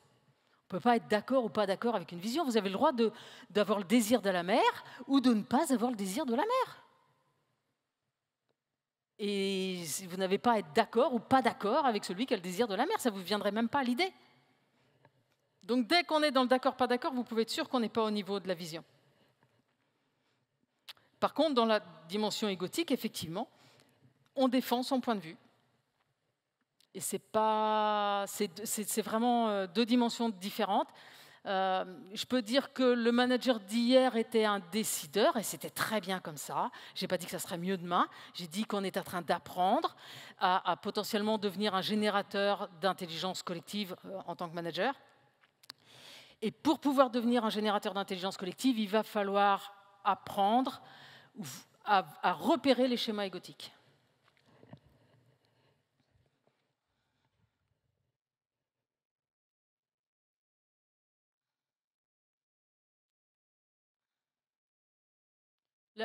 On ne peut pas être d'accord ou pas d'accord avec une vision. Vous avez le droit d'avoir le désir de la mer ou de ne pas avoir le désir de la mer. Et vous n'avez pas à être d'accord ou pas d'accord avec celui qui a le désir de la mer. Ça ne vous viendrait même pas à l'idée. Donc dès qu'on est dans le d'accord, pas d'accord, vous pouvez être sûr qu'on n'est pas au niveau de la vision. Par contre, dans la dimension égotique, effectivement, on défend son point de vue. Et c'est vraiment 2 dimensions différentes. Je peux dire que le manager d'hier était un décideur, et c'était très bien comme ça. Je n'ai pas dit que ça serait mieux demain. J'ai dit qu'on est en train d'apprendre à potentiellement devenir un générateur d'intelligence collective en tant que manager. Et pour pouvoir devenir un générateur d'intelligence collective, il va falloir apprendre à repérer les schémas égotiques.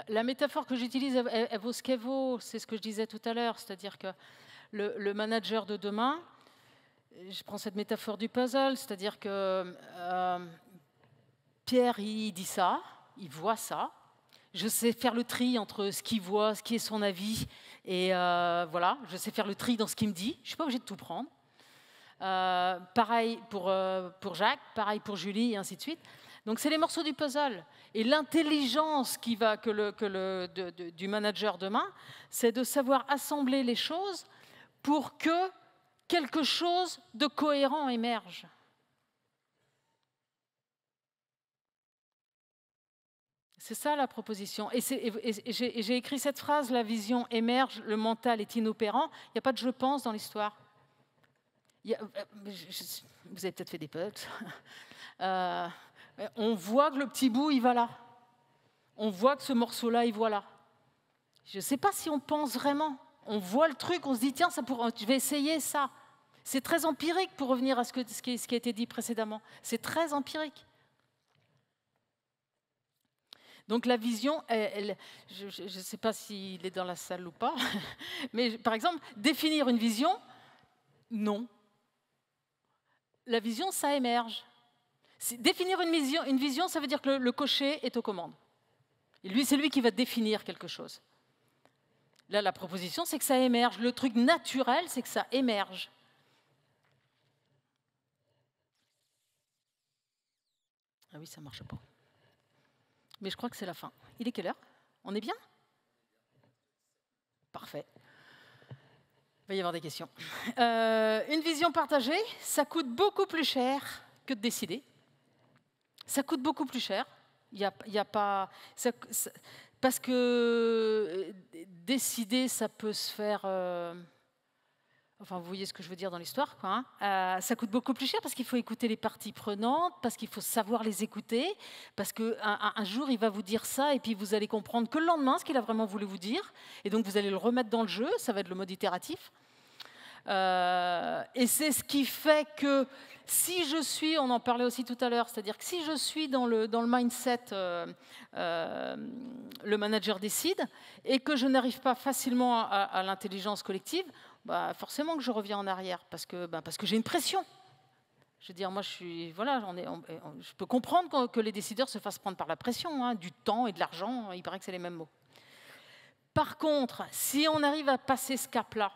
La métaphore que j'utilise, elle vaut ce qu'elle vaut. C'est ce que je disais tout à l'heure, c'est-à-dire que le manager de demain, je prends cette métaphore du puzzle, c'est-à-dire que Pierre, il dit ça, il voit ça. Je sais faire le tri entre ce qu'il voit, ce qui est son avis, et voilà, je sais faire le tri dans ce qu'il me dit. Je ne suis pas obligée de tout prendre. Pareil pour Jacques, pareil pour Julie, et ainsi de suite. Donc, c'est les morceaux du puzzle. Et l'intelligence du manager demain, c'est de savoir assembler les choses pour que quelque chose de cohérent émerge. C'est ça la proposition. Et j'ai écrit cette phrase, la vision émerge, le mental est inopérant. Il n'y a pas de je pense dans l'histoire. Vous avez peut-être fait des potes. On voit que le petit bout, il va là. On voit que ce morceau-là, il va là. Je ne sais pas si on pense vraiment. On voit le truc, on se dit, tiens, je vais essayer ça. C'est très empirique pour revenir à ce qui a été dit précédemment. C'est très empirique. Donc la vision, je ne sais pas s'il est dans la salle ou pas, mais par exemple, définir une vision, non. La vision, ça émerge. Définir une vision, ça veut dire que le cocher est aux commandes. Et lui, c'est lui qui va définir quelque chose. Là, la proposition, c'est que ça émerge. Le truc naturel, c'est que ça émerge. Ah oui, ça ne marche pas. Mais je crois que c'est la fin. Il est quelle heure? On est bien? Parfait. Il va y avoir des questions. Une vision partagée, ça coûte beaucoup plus cher que de décider. Ça coûte beaucoup plus cher. Il y a pas... parce que décider, ça peut se faire... Enfin, vous voyez ce que je veux dire dans l'histoire, quoi, hein. Ça coûte beaucoup plus cher parce qu'il faut écouter les parties prenantes, parce qu'il faut savoir les écouter, parce qu'un jour, il va vous dire ça, et puis vous allez comprendre que le lendemain, ce qu'il a vraiment voulu vous dire, et donc vous allez le remettre dans le jeu, ça va être le mode itératif. Et c'est ce qui fait que si je suis, on en parlait aussi tout à l'heure, c'est-à-dire que si je suis dans le mindset, le manager décide, et que je n'arrive pas facilement à l'intelligence collective, bah forcément que je reviens en arrière, parce que j'ai une pression. Je veux dire, moi, je peux comprendre que les décideurs se fassent prendre par la pression, hein, du temps et de l'argent, il paraît que c'est les mêmes mots. Par contre, si on arrive à passer ce cap-là,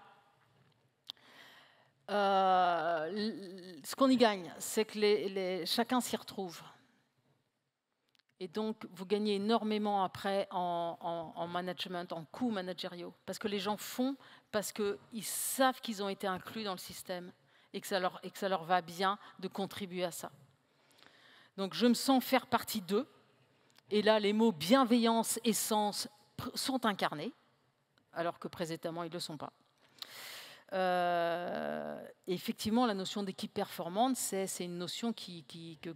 ce qu'on y gagne, c'est que chacun s'y retrouve. Et donc, vous gagnez énormément après en management, en coûts managériaux. Parce que les gens font, parce qu'ils savent qu'ils ont été inclus dans le système et que ça leur va bien de contribuer à ça. Donc, je me sens faire partie d'eux. Et là, les mots bienveillance et sens sont incarnés, alors que précédemment, ils ne le sont pas. Et effectivement, la notion d'équipe performante, c'est une notion que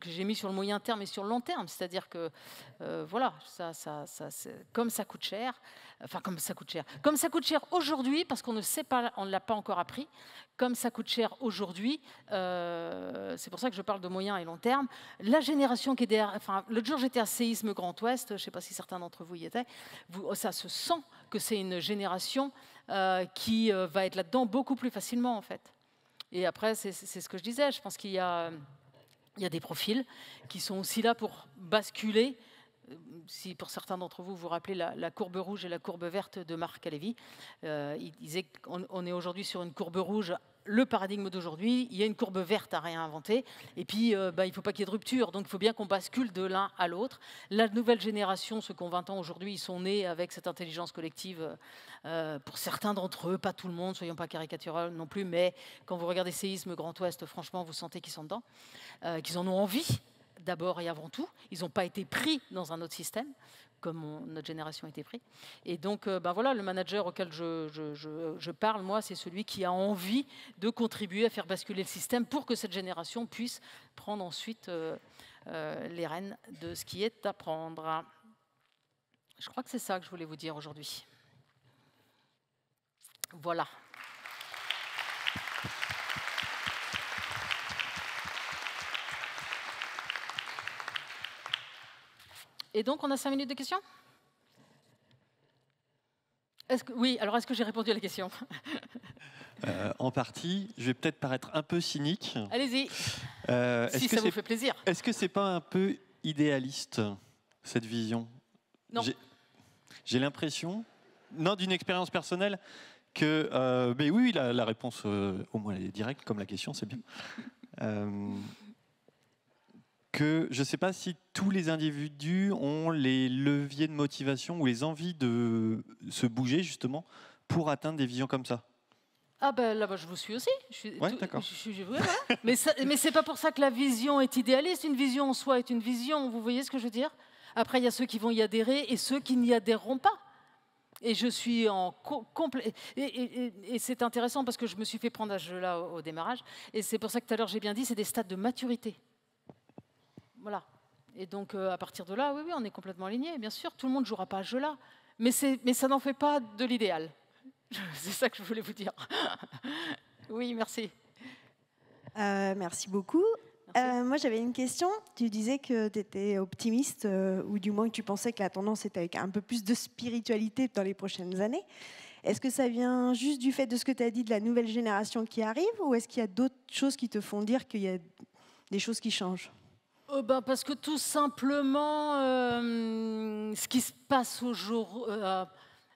j'ai mise sur le moyen terme et sur le long terme. C'est-à-dire que, voilà, comme ça coûte cher, comme ça coûte cher aujourd'hui, parce qu'on ne sait pas, on ne l'a pas encore appris, comme ça coûte cher aujourd'hui, c'est pour ça que je parle de moyen et long terme. La génération qui est derrière, l'autre jour j'étais à Séisme Grand Ouest, je ne sais pas si certains d'entre vous y étaient, ça se sent que c'est une génération qui va être là-dedans beaucoup plus facilement, en fait. Et après, c'est ce que je disais, je pense qu'il y a des profils qui sont aussi là pour basculer. Si pour certains d'entre vous, vous rappelez la courbe rouge et la courbe verte de Marc Alevi, il disait qu'on est aujourd'hui sur une courbe rouge, le paradigme d'aujourd'hui, il y a une courbe verte à réinventer, et puis il ne faut pas qu'il y ait de rupture, donc il faut bien qu'on bascule de l'un à l'autre. La nouvelle génération, ceux qui ont 20 ans aujourd'hui, ils sont nés avec cette intelligence collective, pour certains d'entre eux, pas tout le monde, soyons pas caricaturaux non plus, mais quand vous regardez Séisme Grand Ouest, franchement, vous sentez qu'ils sont dedans, qu'ils en ont envie, d'abord et avant tout. Ils n'ont pas été pris dans un autre système, comme notre génération a été pris. Et donc, voilà, le manager auquel je parle, moi, c'est celui qui a envie de contribuer à faire basculer le système pour que cette génération puisse prendre ensuite les rênes de ce qui est à prendre. Je crois que c'est ça que je voulais vous dire aujourd'hui. Voilà. Et donc, on a 5 minutes de questions? Oui, alors est-ce que j'ai répondu à la question? En partie. Je vais peut-être paraître un peu cynique. Allez-y, Est-ce si que ça vous c'est fait plaisir. est-ce que c'est pas un peu idéaliste, cette vision? Non. J'ai l'impression, non, d'une expérience personnelle, que... mais oui, la réponse, au moins, elle est directe, comme la question, c'est bien. Que je ne sais pas si tous les individus ont les leviers de motivation ou les envies de se bouger, justement, pour atteindre des visions comme ça. Ah ben là, je vous suis aussi. Ouais, d'accord. Voilà. Mais c'est pas pour ça que la vision est idéaliste. Une vision en soi est une vision. Vous voyez ce que je veux dire? Après, il y a ceux qui vont y adhérer et ceux qui n'y adhéreront pas. Et je suis en complet. Et c'est intéressant parce que je me suis fait prendre à ce jeu-là au démarrage. Et c'est pour ça que tout à l'heure j'ai bien dit, c'est des stades de maturité. Voilà. Et donc à partir de là, oui, on est complètement aligné. Bien sûr, tout le monde ne jouera pas à ce jeu-là. Mais ça n'en fait pas de l'idéal. C'est ça que je voulais vous dire. Oui, merci. Merci beaucoup. Moi, j'avais une question. Tu disais que tu étais optimiste, ou du moins que tu pensais que la tendance était avec un peu plus de spiritualité dans les prochaines années. Est-ce que ça vient juste du fait de ce que tu as dit de la nouvelle génération qui arrive, ou est-ce qu'il y a d'autres choses qui te font dire qu'il y a des choses qui changent? Parce que tout simplement, ce qui se passe aujourd'hui...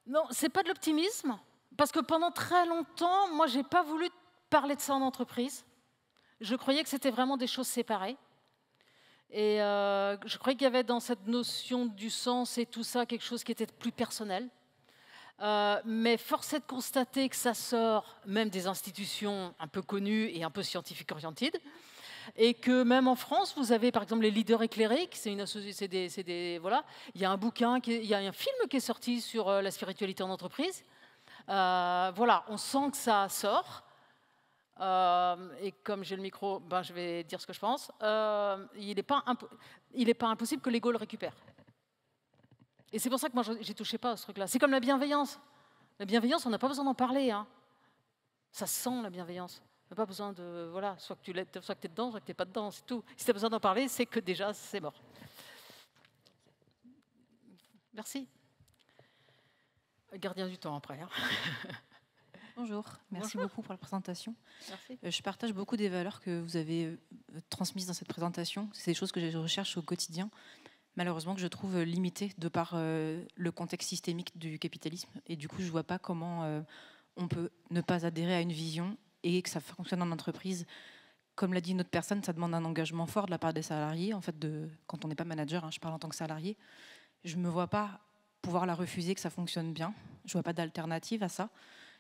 non, c'est pas de l'optimisme. Parce que pendant très longtemps, moi, j'ai pas voulu parler de ça en entreprise. Je croyais que c'était vraiment des choses séparées. Et je croyais qu'il y avait dans cette notion du sens et tout ça quelque chose qui était plus personnel. Mais force est de constater que ça sort même des institutions un peu connues et un peu scientifiques orientées. Et que même en France, vous avez par exemple les leaders éclairés, voilà. Il y a un bouquin, il y a un film qui est sorti sur la spiritualité en entreprise. Voilà, on sent que ça sort. Et comme j'ai le micro, je vais dire ce que je pense. Il n'est pas impossible que l'ego le récupère. Et c'est pour ça que moi, j'ai touché pas à ce truc-là. C'est comme la bienveillance. La bienveillance, on n'a pas besoin d'en parler. Hein. Ça sent la bienveillance. On n'a pas besoin de... Voilà, soit que tu es dedans, soit que tu n'es pas dedans, c'est tout. Si tu as besoin d'en parler, c'est que déjà, c'est mort. Merci. Gardien du temps après. Hein. Bonjour, merci beaucoup pour la présentation. Merci. Je partage beaucoup des valeurs que vous avez transmises dans cette présentation. C'est des choses que je recherche au quotidien, malheureusement que je trouve limitées de par le contexte systémique du capitalisme. Et du coup, je ne vois pas comment on peut ne pas adhérer à une vision et que ça fonctionne en entreprise. Comme l'a dit une autre personne, ça demande un engagement fort de la part des salariés. En fait, quand on n'est pas manager, hein, je parle en tant que salarié, je ne me vois pas pouvoir la refuser, que ça fonctionne bien. Je ne vois pas d'alternative à ça.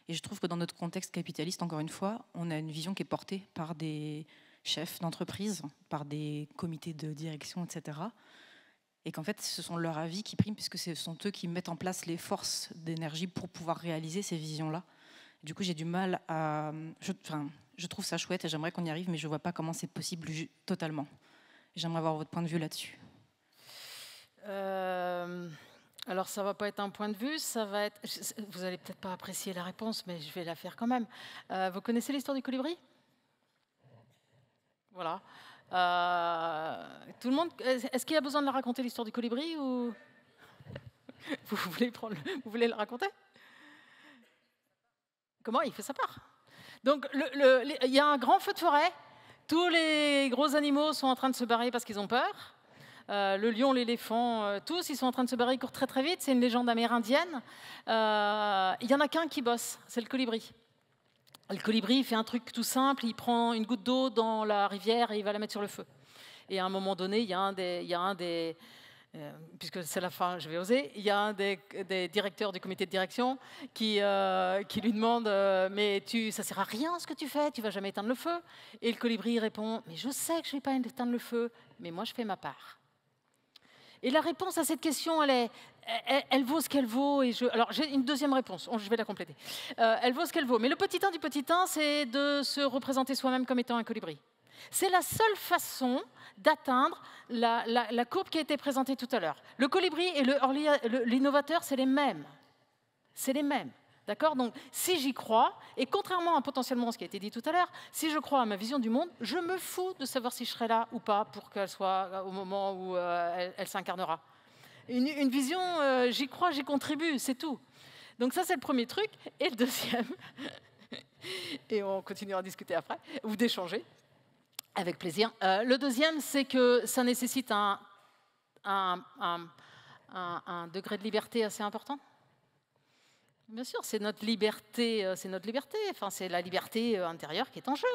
Et je trouve que dans notre contexte capitaliste, encore une fois, on a une vision qui est portée par des chefs d'entreprise, par des comités de direction, etc. Et qu'en fait, ce sont leurs avis qui priment, puisque ce sont eux qui mettent en place les forces d'énergie pour pouvoir réaliser ces visions-là. Du coup, j'ai du mal à... Je trouve ça chouette et j'aimerais qu'on y arrive, mais je ne vois pas comment c'est possible totalement. J'aimerais avoir votre point de vue là-dessus. Alors, ça ne va pas être un point de vue, ça va être... Vous n'allez peut-être pas apprécier la réponse, mais je vais la faire quand même. Vous connaissez l'histoire du colibri? Voilà. Tout le monde... Est-ce qu'il y a besoin de la raconter, l'histoire du colibri, ou... Vous voulez le raconter? Comment il fait sa part? Donc, il y a un grand feu de forêt. Tous les gros animaux sont en train de se barrer parce qu'ils ont peur. Le lion, l'éléphant, tous, ils sont en train de se barrer, ils courent très très vite. C'est une légende amérindienne. Il y en a qu'un qui bosse, c'est le colibri. Le colibri, il fait un truc tout simple. Il prend une goutte d'eau dans la rivière et il va la mettre sur le feu. Et à un moment donné, il y a un des puisque c'est la fin, je vais oser, il y a un des directeurs du comité de direction qui lui demande mais ça sert à rien ce que tu fais, tu vas jamais éteindre le feu. Et le colibri répond, mais je sais que je ne vais pas éteindre le feu, mais moi je fais ma part. Et la réponse à cette question, elle vaut ce qu'elle vaut. Alors j'ai une deuxième réponse, je vais la compléter. Elle vaut ce qu'elle vaut. Mais le petit 1 du petit 1, c'est de se représenter soi-même comme étant un colibri. C'est la seule façon d'atteindre la courbe qui a été présentée tout à l'heure. Le colibri et l'innovateur, c'est les mêmes. C'est les mêmes. D'accord? Donc, si j'y crois, et contrairement à potentiellement ce qui a été dit tout à l'heure, si je crois à ma vision du monde, je me fous de savoir si je serai là ou pas pour qu'elle soit au moment où elle s'incarnera. Une vision, j'y crois, j'y contribue, c'est tout. Donc ça, c'est le premier truc. Et le deuxième, Et on continuera à discuter après, ou d'échanger, avec plaisir. Le deuxième, c'est que ça nécessite un degré de liberté assez important. Bien sûr, c'est notre liberté, enfin, c'est la liberté intérieure qui est en jeu.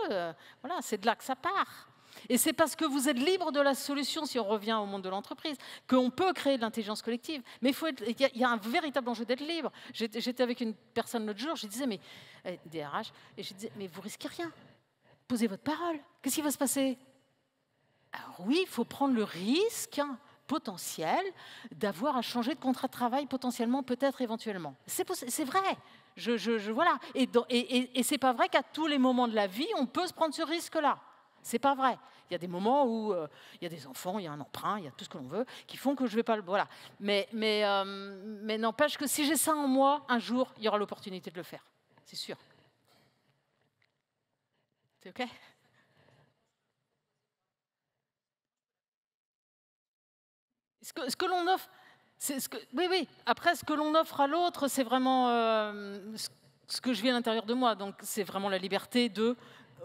Voilà, c'est de là que ça part. Et c'est parce que vous êtes libre de la solution, si on revient au monde de l'entreprise, qu'on peut créer de l'intelligence collective. Mais il y a un véritable enjeu d'être libre. J'étais avec une personne l'autre jour, je disais, mais DRH, et je disais, mais vous risquez rien. Posez votre parole. Qu'est-ce qui va se passer? Alors oui, il faut prendre le risque potentiel d'avoir à changer de contrat de travail potentiellement, peut-être, éventuellement. C'est vrai. Voilà. Et c'est pas vrai qu'à tous les moments de la vie, on peut se prendre ce risque-là. C'est pas vrai. Il y a des moments où il y a des enfants, il y a un emprunt, il y a tout ce que l'on veut, qui font que je vais pas le... Voilà. Mais n'empêche que si j'ai ça en moi, un jour, il y aura l'opportunité de le faire. C'est sûr. C'est OK? Ce que l'on offre, oui. Après, ce que l'on offre à l'autre, c'est vraiment ce que je vis à l'intérieur de moi. Donc, c'est vraiment la liberté de,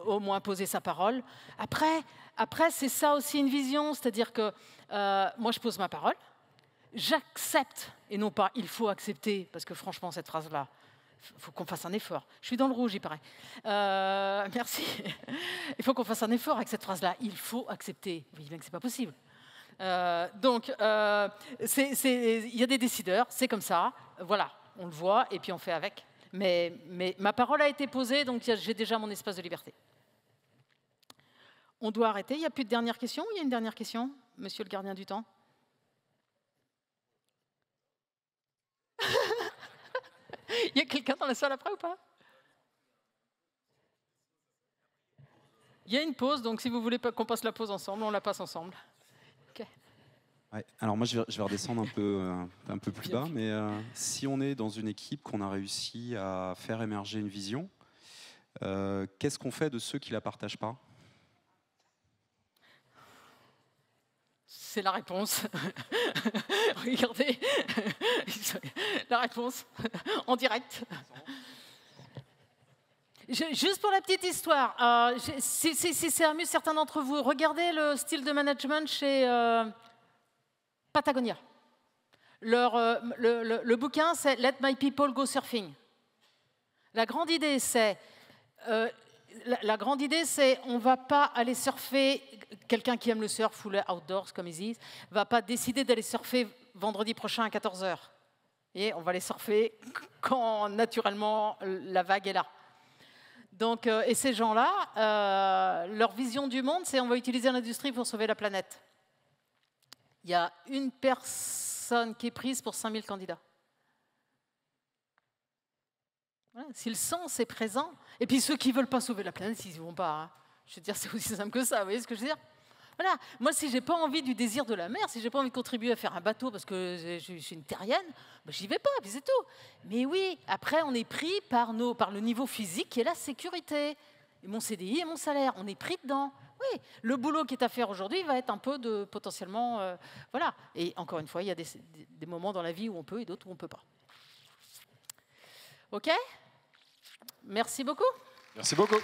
au moins, poser sa parole. Après c'est ça aussi une vision, c'est-à-dire que moi, je pose ma parole, j'accepte, et non pas il faut accepter, parce que franchement, cette phrase-là, il faut qu'on fasse un effort. Je suis dans le rouge, il paraît. Merci. Il faut qu'on fasse un effort avec cette phrase-là. Il faut accepter. Vous voyez bien que ce n'est pas possible. Donc, il y a des décideurs, c'est comme ça. Voilà, on le voit et puis on fait avec. Mais ma parole a été posée, donc j'ai déjà mon espace de liberté. On doit arrêter. Il n'y a plus de dernière question? Il y a une dernière question, monsieur le gardien du temps? Il y a quelqu'un dans la salle après ou pas? Il y a une pause, donc si vous voulez qu'on passe la pause ensemble, on la passe ensemble. Okay. Ouais. Alors moi, je vais redescendre un peu plus bas, mais si on est dans une équipe qu'on a réussi à faire émerger une vision, qu'est-ce qu'on fait de ceux qui ne la partagent pas? C'est la réponse. Regardez, la réponse en direct. Juste pour la petite histoire, si ça amuse certains d'entre vous, regardez le style de management chez Patagonia. Le bouquin, c'est « Let my people go surfing ». La grande idée, c'est on ne va pas aller surfer, quelqu'un qui aime le surf ou le outdoors, comme ils disent, ne va pas décider d'aller surfer vendredi prochain à 14h. Et on va aller surfer quand, naturellement, la vague est là. Donc, et ces gens-là, leur vision du monde, c'est on va utiliser l'industrie pour sauver la planète. Il y a une personne qui est prise pour 5000 candidats. Voilà, si le sens est présent, et puis ceux qui ne veulent pas sauver la planète, ils n'y vont pas. Hein. Je veux dire, c'est aussi simple que ça, vous voyez ce que je veux dire? Voilà, moi si je n'ai pas envie du désir de la mer, si je n'ai pas envie de contribuer à faire un bateau parce que je suis une terrienne, ben, j'y vais pas, puis c'est tout. Mais oui, après on est pris par le niveau physique qui est la sécurité. Et mon CDI et mon salaire, on est pris dedans. Oui, le boulot qui est à faire aujourd'hui va être un peu de potentiellement... voilà, et encore une fois, il y a des moments dans la vie où on peut et d'autres où on ne peut pas. OK? Merci beaucoup. Merci beaucoup.